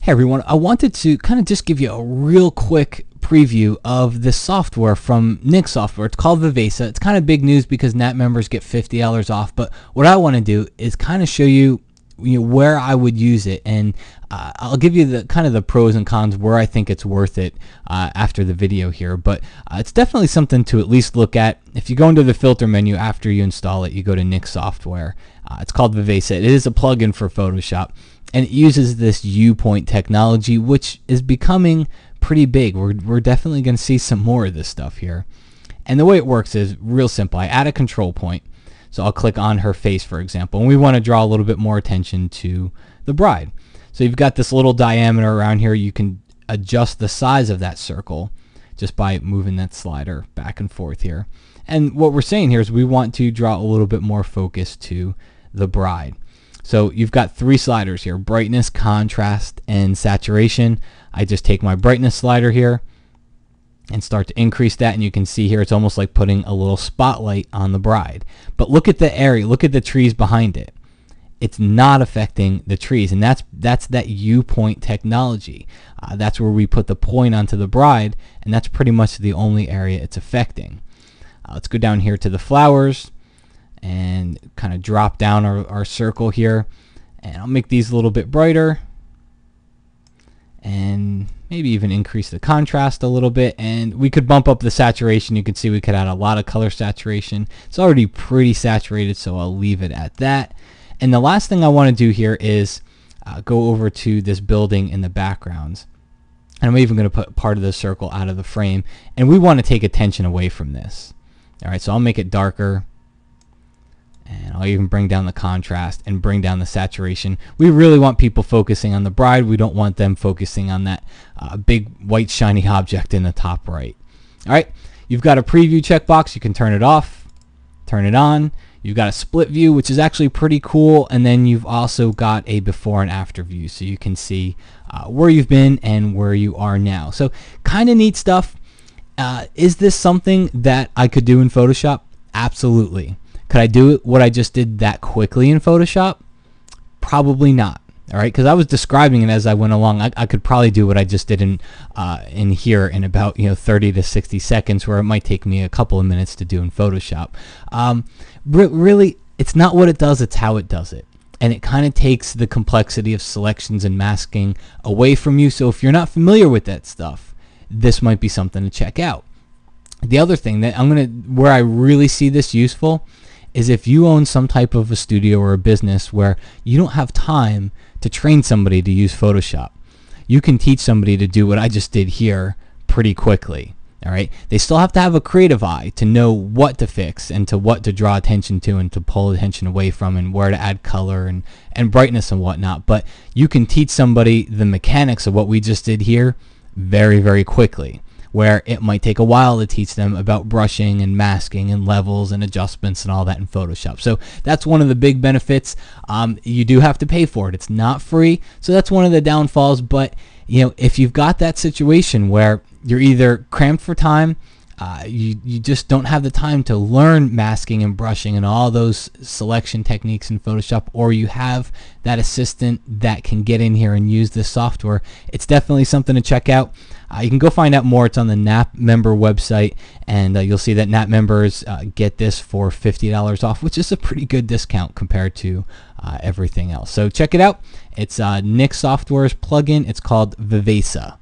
Hey everyone, I wanted to kind of just give you a real quick preview of this software from Nick Software. It's called Viveza. It's kind of big news because NAT members get $50 off, but what I want to do is kind of show you, where I would use it, and I'll give you the kind of the pros and cons where I think it's worth it after the video here. But it's definitely something to at least look at. If you go into the filter menu after you install it, you go to Nick Software. It's called Viveza. It is a plugin for Photoshop, and it uses this U-point technology, which is becoming pretty big. We're definitely going to see some more of this stuff here. And the way it works is real simple. I add a control point. So I'll click on her face, for example, and we want to draw a little bit more attention to the bride. So you've got this little diameter around here. You can adjust the size of that circle just by moving that slider back and forth here. And what we're saying here is we want to draw a little bit more focus to the bride. So you've got three sliders here: brightness, contrast, and saturation. I just take my brightness slider here and start to increase that, and you can see here it's almost like putting a little spotlight on the bride. But look at the area, look at the trees behind it. It's not affecting the trees, and that's that U-point technology. That's where we put the point onto the bride, and that's pretty much the only area it's affecting. Let's go down here to the flowers and kind of drop down our circle here, and I'll make these a little bit brighter and maybe even increase the contrast a little bit, and we could bump up the saturation. You can see we could add a lot of color saturation. It's already pretty saturated, so I'll leave it at that. And the last thing I want to do here is go over to this building in the backgrounds, and I'm even going to put part of the circle out of the frame, and we want to take attention away from this. Alright, so I'll make it darker, and I'll even bring down the contrast and bring down the saturation. We really want people focusing on the bride. We don't want them focusing on that big white shiny object in the top right. Alright, you've got a preview checkbox. You can turn it off, turn it on. You've got a split view, which is actually pretty cool, and then you've also got a before and after view, so you can see where you've been and where you are now. So kind of neat stuff. Is this something that I could do in Photoshop? Absolutely. Could I do it what I just did that quickly in Photoshop? Probably not. All right, because I was describing it as I went along. I could probably do what I just did in here in about 30 to 60 seconds, where it might take me a couple of minutes to do in Photoshop. Really, it's not what it does; it's how it does it, and it kind of takes the complexity of selections and masking away from you. So if you're not familiar with that stuff, this might be something to check out. The other thing that where I really see this useful is if you own some type of a studio or a business where you don't have time to train somebody to use Photoshop. You can teach somebody to do what I just did here pretty quickly. All right, they still have to have a creative eye to know what to fix and to what to draw attention to and to pull attention away from, and where to add color and brightness and whatnot. But you can teach somebody the mechanics of what we just did here very, very quickly, where it might take a while to teach them about brushing and masking and levels and adjustments and all that in Photoshop. So that's one of the big benefits. You do have to pay for it. It's not free, so that's one of the downfalls. But if you've got that situation where you're either cramped for time, you just don't have the time to learn masking and brushing and all those selection techniques in Photoshop, or you have that assistant that can get in here and use this software, it's definitely something to check out. You can go find out more. It's on the NAP member website, and you'll see that NAP members get this for $50 off, which is a pretty good discount compared to everything else. So check it out. It's Nick Software's plugin. It's called Viveza.